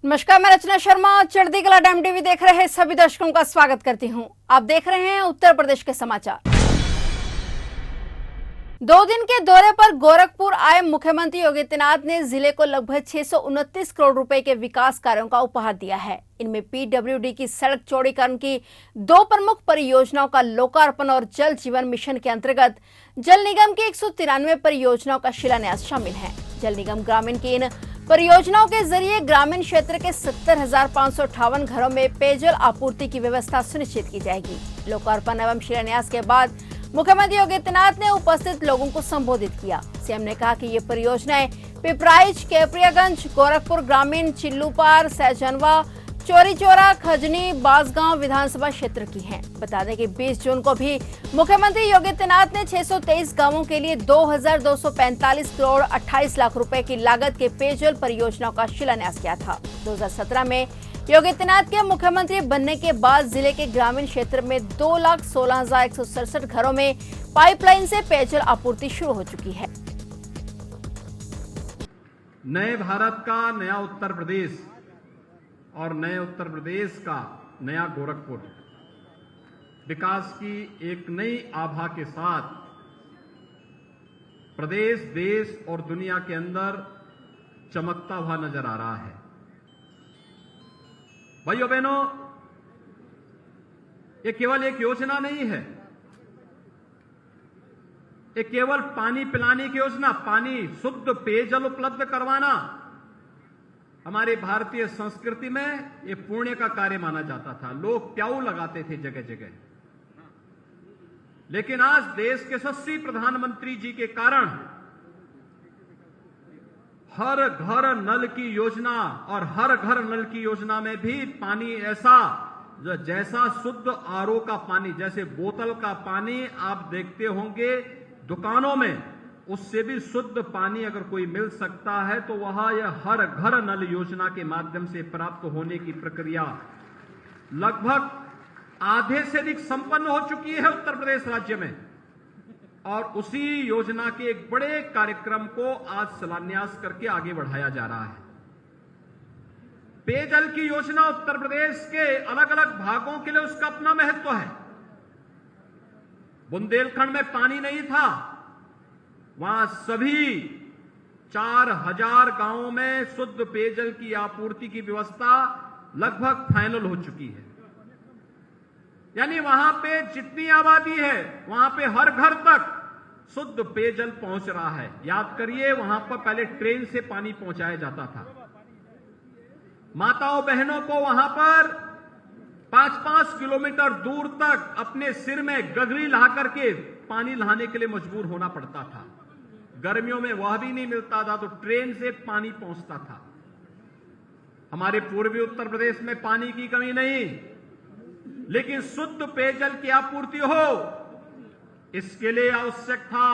नमस्कार, मैं रचना शर्मा चढ़ती कला टाइम टीवी देख रहे सभी दर्शकों का स्वागत करती हूं। आप देख रहे हैं उत्तर प्रदेश के समाचार। 2 दिन के दौरे पर गोरखपुर आए मुख्यमंत्री योगी आदित्यनाथ ने जिले को लगभग 629 करोड़ रुपए के विकास कार्यों का उपहार दिया है। इनमें पीडब्ल्यूडी की सड़क चौड़ीकरण की 2 प्रमुख परियोजनाओं का लोकार्पण और जल जीवन मिशन के अंतर्गत जल निगम की 193 परियोजनाओं का शिलान्यास शामिल है। जल निगम ग्रामीण की इन परियोजनाओं के जरिए ग्रामीण क्षेत्र के 70,558 घरों में पेयजल आपूर्ति की व्यवस्था सुनिश्चित की जाएगी। लोकार्पण एवं शिलान्यास के बाद मुख्यमंत्री योगी आदित्यनाथ ने उपस्थित लोगों को संबोधित किया। सीएम ने कहा कि ये परियोजनाएं पिपराइच, केपरियागंज, गोरखपुर ग्रामीण, चिल्लूपार, सहजनवा, चौरी चौरा, खजनी, बांसगांव विधानसभा क्षेत्र की हैं। बता दें कि 20 जून को भी मुख्यमंत्री योगी आदित्यनाथ ने 623 गांवों के लिए 2,245 करोड़ 28 लाख रुपए की लागत के पेयजल परियोजनाओं का शिलान्यास किया था। 2017 में योगी आदित्यनाथ के मुख्यमंत्री बनने के बाद जिले के ग्रामीण क्षेत्र में 2,16,167 घरों में पाइपलाइन से पेयजल आपूर्ति शुरू हो चुकी है। नए भारत का नया उत्तर प्रदेश और नए उत्तर प्रदेश का नया गोरखपुर विकास की एक नई आभा के साथ प्रदेश, देश और दुनिया के अंदर चमकता हुआ नजर आ रहा है। भाइयों बहनों, ये केवल एक योजना नहीं है, ये केवल पानी पिलाने की योजना, पानी शुद्ध पेयजल उपलब्ध करवाना हमारी भारतीय संस्कृति में ये पुण्य का कार्य माना जाता था। लोग प्याऊ लगाते थे जगह जगह, लेकिन आज देश के यशस्वी प्रधानमंत्री जी के कारण हर घर नल की योजना और हर घर नल की योजना में भी पानी ऐसा जैसा शुद्ध आरओ का पानी, जैसे बोतल का पानी आप देखते होंगे दुकानों में, उससे भी शुद्ध पानी अगर कोई मिल सकता है तो वह यह हर घर नल योजना के माध्यम से प्राप्त होने की प्रक्रिया लगभग आधे से अधिक संपन्न हो चुकी है उत्तर प्रदेश राज्य में। और उसी योजना के एक बड़े कार्यक्रम को आज शिलान्यास करके आगे बढ़ाया जा रहा है। पेयजल की योजना उत्तर प्रदेश के अलग अलग भागों के लिए उसका अपना महत्व है। बुंदेलखंड में पानी नहीं था, वहां सभी 4,000 गांवों में शुद्ध पेयजल की आपूर्ति की व्यवस्था लगभग फाइनल हो चुकी है। यानी वहां पे जितनी आबादी है वहां पे हर घर तक शुद्ध पेयजल पहुंच रहा है। याद करिए, वहां पर पहले ट्रेन से पानी पहुंचाया जाता था। माताओं बहनों को वहां पर 5-5 किलोमीटर दूर तक अपने सिर में गगरी ला करके पानी लाने के लिए मजबूर होना पड़ता था। गर्मियों में वह भी नहीं मिलता था तो ट्रेन से पानी पहुंचता था। हमारे पूर्वी उत्तर प्रदेश में पानी की कमी नहीं, लेकिन शुद्ध पेयजल की आपूर्ति हो, इसके लिए आवश्यक था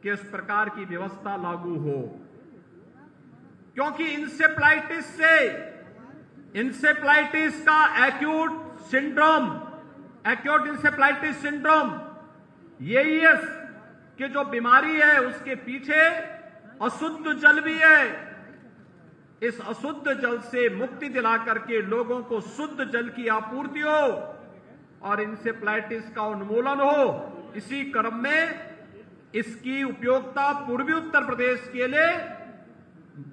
कि इस प्रकार की व्यवस्था लागू हो। क्योंकि इंसेफ्लाइटिस का एक्यूट इंसेफ्लाइटिस सिंड्रोम, एईएस कि जो बीमारी है उसके पीछे अशुद्ध जल भी है। इस अशुद्ध जल से मुक्ति दिला करके लोगों को शुद्ध जल की आपूर्ति हो और इंसेफ्लाइटिस का उन्मूलन हो, इसी क्रम में इसकी उपयोगिता पूर्वी उत्तर प्रदेश के लिए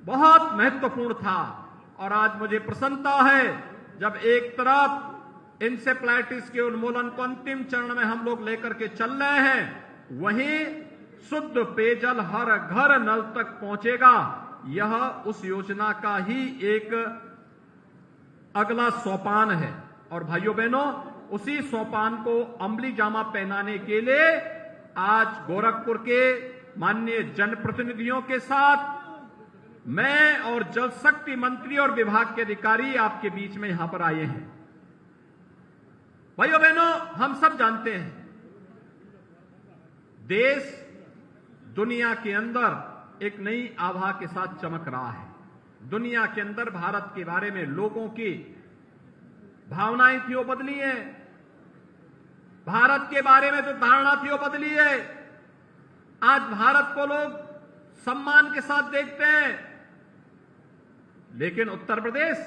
बहुत महत्वपूर्ण था। और आज मुझे प्रसन्नता है जब एक तरफ इंसेफ्लाइटिस के उन्मूलन को अंतिम चरण में हम लोग लेकर के चल रहे हैं, वहीं शुद्ध पेयजल हर घर नल तक पहुंचेगा। यह उस योजना का ही एक अगला सोपान है। और भाइयों बहनों, उसी सोपान को अमली जामा पहनाने के लिए आज गोरखपुर के माननीय जनप्रतिनिधियों के साथ मैं और जल शक्ति मंत्री और विभाग के अधिकारी आपके बीच में यहां पर आए हैं। भाइयों बहनों, हम सब जानते हैं देश दुनिया के अंदर एक नई आभा के साथ चमक रहा है। दुनिया के अंदर भारत के बारे में लोगों की भावनाएं थी वो बदली है, भारत के बारे में जो धारणा थी वो बदली है। आज भारत को लोग सम्मान के साथ देखते हैं। लेकिन उत्तर प्रदेश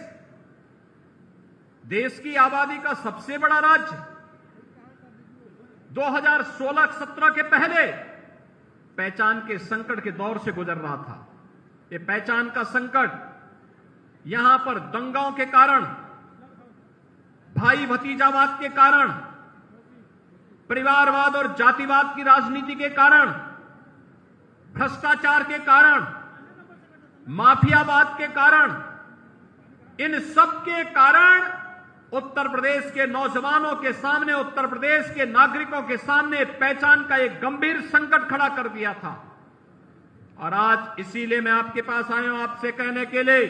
देश की आबादी का सबसे बड़ा राज्य 2016-17 के पहले पहचान के संकट के दौर से गुजर रहा था। ये पहचान का संकट यहां पर दंगाओं के कारण, भाई भतीजावाद के कारण, परिवारवाद और जातिवाद की राजनीति के कारण, भ्रष्टाचार के कारण, माफियावाद के कारण, इन सब के कारण उत्तर प्रदेश के नौजवानों के सामने, उत्तर प्रदेश के नागरिकों के सामने पहचान का एक गंभीर संकट खड़ा कर दिया था। और आज इसीलिए मैं आपके पास आया हूं आपसे कहने के लिए,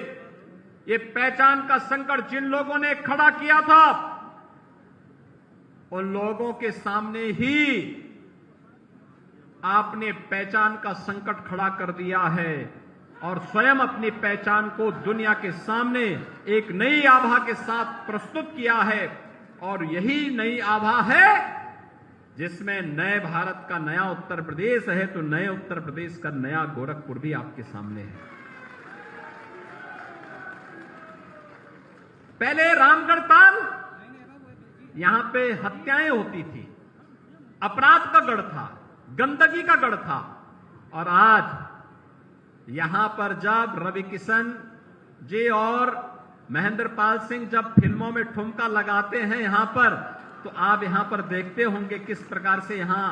ये पहचान का संकट जिन लोगों ने खड़ा किया था, उन लोगों के सामने ही आपने पहचान का संकट खड़ा कर दिया है और स्वयं अपनी पहचान को दुनिया के सामने एक नई आभा के साथ प्रस्तुत किया है। और यही नई आभा है जिसमें नए भारत का नया उत्तर प्रदेश है, तो नए उत्तर प्रदेश का नया गोरखपुर भी आपके सामने है। पहले रामगढ़ ताल, यहां पे हत्याएं होती थी, अपराध का गढ़ था, गंदगी का गढ़ था। और आज यहां पर जब रवि किशन जी और महेंद्र पाल सिंह जब फिल्मों में ठुमका लगाते हैं यहां पर, तो आप यहां पर देखते होंगे किस प्रकार से यहां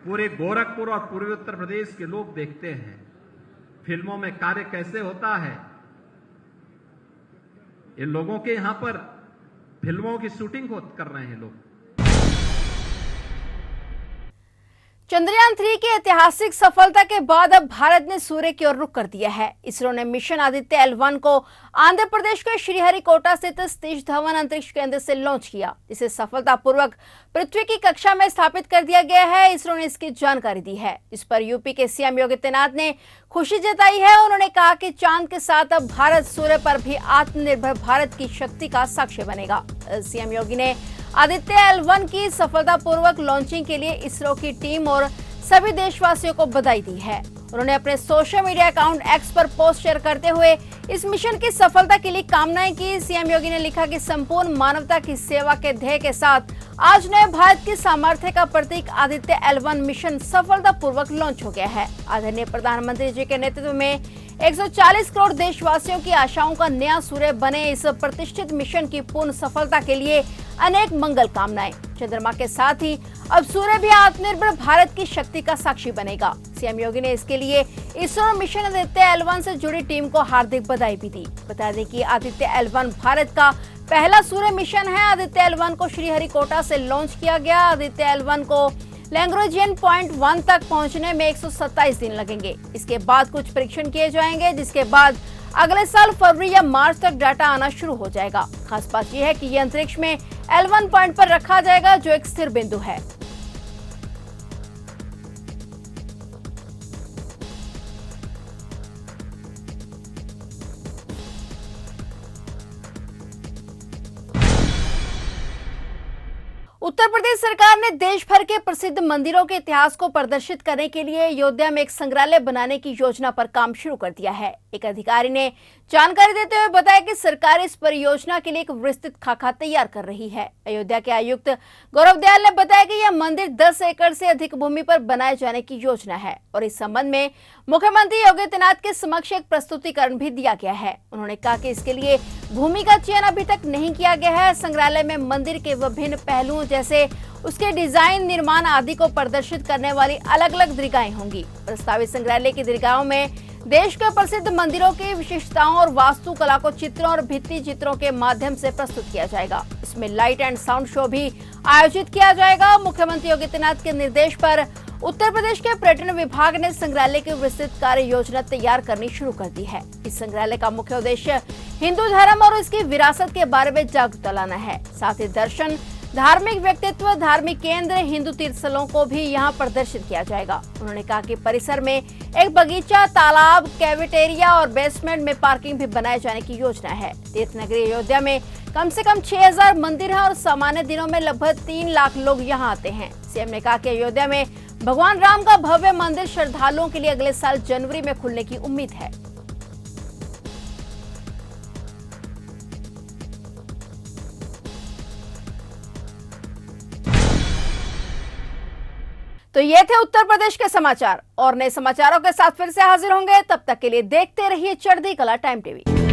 पूरे गोरखपुर और पूर्वी उत्तर प्रदेश के लोग देखते हैं फिल्मों में कार्य कैसे होता है। इन लोगों के यहां पर फिल्मों की शूटिंग कर रहे हैं लोग। चंद्रयान 3 की ऐतिहासिक सफलता के बाद अब भारत ने सूर्य की ओर रुख कर दिया है। इसरो ने मिशन आदित्य L1 को आंध्र प्रदेश के श्रीहरिकोटा स्थित सतीश धवन अंतरिक्ष केंद्र से लॉन्च किया, जिसे सफलतापूर्वक पृथ्वी की कक्षा में स्थापित कर दिया गया है। इसरो ने इसकी जानकारी दी है। इस पर यूपी के सीएम योगी आदित्यनाथ ने खुशी जताई है। उन्होंने कहा कि चांद के साथ अब भारत सूर्य पर भी आत्मनिर्भर भारत की शक्ति का साक्ष्य बनेगा। सीएम योगी ने आदित्य L1 की सफलतापूर्वक लॉन्चिंग के लिए इसरो की टीम और सभी देशवासियों को बधाई दी है। उन्होंने अपने सोशल मीडिया अकाउंट X पर पोस्ट शेयर करते हुए इस मिशन की सफलता के लिए कामनाएं की। सीएम योगी ने लिखा कि संपूर्ण मानवता की सेवा के ध्येय के साथ आज नए भारत की सामर्थ्य का प्रतीक आदित्य L1 मिशन सफलतापूर्वक लॉन्च हो गया है। आदरणीय प्रधानमंत्री जी के नेतृत्व में 140 करोड़ देशवासियों की आशाओं का नया सूर्य बने इस प्रतिष्ठित मिशन की पूर्ण सफलता के लिए अनेक मंगल कामनाएं। चंद्रमा के साथ ही अब सूर्य भी आत्मनिर्भर भारत की शक्ति का साक्षी बनेगा। सीएम योगी ने इसके लिए इसरो मिशन आदित्य L1 से जुड़ी टीम को हार्दिक बधाई भी दी। बता दें कि आदित्य L1 भारत का पहला सूर्य मिशन है। आदित्य L1 को श्रीहरिकोटा से लॉन्च किया गया। आदित्य L1 को लैंग्वेजियन पॉइंट 1 तक पहुंचने में 127 दिन लगेंगे। इसके बाद कुछ परीक्षण किए जाएंगे, जिसके बाद अगले साल फरवरी या मार्च तक डाटा आना शुरू हो जाएगा। खास बात यह है कि यह अंतरिक्ष में L1 पॉइंट पर रखा जाएगा, जो एक स्थिर बिंदु है। उत्तर प्रदेश सरकार ने देश भर के प्रसिद्ध मंदिरों के इतिहास को प्रदर्शित करने के लिए अयोध्या में एक संग्रहालय बनाने की योजना पर काम शुरू कर दिया है। एक अधिकारी ने जानकारी देते हुए बताया कि सरकार इस परियोजना के लिए एक विस्तृत खाका तैयार कर रही है। अयोध्या के आयुक्त गौरव दयाल ने बताया कि यह मंदिर 10 एकड़ से अधिक भूमि पर बनाए जाने की योजना है और इस संबंध में मुख्यमंत्री योगी आदित्यनाथ के समक्ष एक प्रस्तुतिकरण भी दिया गया है। उन्होंने कहा कि इसके लिए भूमि का चयन अभी तक नहीं किया गया है। संग्रहालय में मंदिर के विभिन्न पहलुओं जैसे उसके डिजाइन, निर्माण आदि को प्रदर्शित करने वाली अलग अलग दीर्घाएं होंगी। प्रस्तावित संग्रहालय की दीर्घाओं में देश के प्रसिद्ध मंदिरों की विशेषताओं और वास्तुकला को चित्रों और भित्ति चित्रों के माध्यम से प्रस्तुत किया जाएगा। इसमें लाइट एंड साउंड शो भी आयोजित किया जाएगा। मुख्यमंत्री योगी आदित्यनाथ के निर्देश पर उत्तर प्रदेश के पर्यटन विभाग ने संग्रहालय की विस्तृत कार्य योजना तैयार करनी शुरू कर दी है। इस संग्रहालय का मुख्य उद्देश्य हिंदू धर्म और इसकी विरासत के बारे में जागरूकता लाना है। साथ ही दर्शन, धार्मिक व्यक्तित्व, धार्मिक केंद्र, हिंदू तीर्थस्थलों को भी यहाँ प्रदर्शित किया जाएगा। उन्होंने कहा कि परिसर में एक बगीचा, तालाब, कैफेटेरिया और बेसमेंट में पार्किंग भी बनाए जाने की योजना है। तीर्थ नगरी अयोध्या में कम से कम 6000 मंदिर हैं और सामान्य दिनों में लगभग 3 लाख लोग यहाँ आते हैं। सीएम ने कहा कि अयोध्या में भगवान राम का भव्य मंदिर श्रद्धालुओं के लिए अगले साल जनवरी में खुलने की उम्मीद है। तो ये थे उत्तर प्रदेश के समाचार और नए समाचारों के साथ फिर से हाजिर होंगे। तब तक के लिए देखते रहिए चढ़ती कला टाइम टीवी।